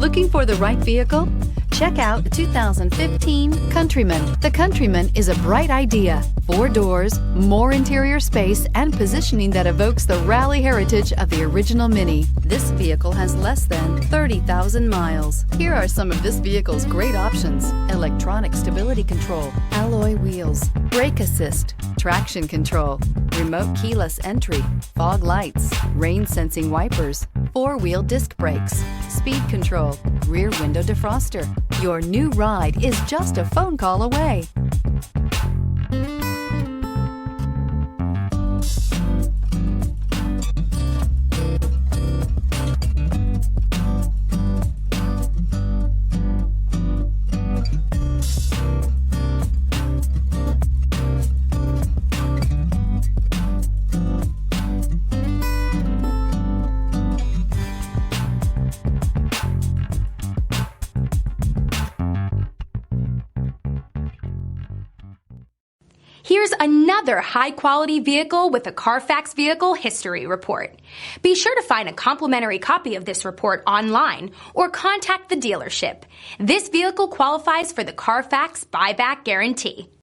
Looking for the right vehicle? Check out the 2015 Countryman. The Countryman is a bright idea. 4 doors, more interior space, and positioning that evokes the rally heritage of the original Mini. This vehicle has less than 30,000 miles. Here are some of this vehicle's great options: electronic stability control, alloy wheels, brake assist, traction control, remote keyless entry, fog lights, rain sensing wipers, 4-wheel disc brakes, speed control, rear window defroster. Your new ride is just a phone call away. Here's another high-quality vehicle with a Carfax Vehicle History Report. Be sure to find a complimentary copy of this report online or contact the dealership. This vehicle qualifies for the Carfax Buyback Guarantee.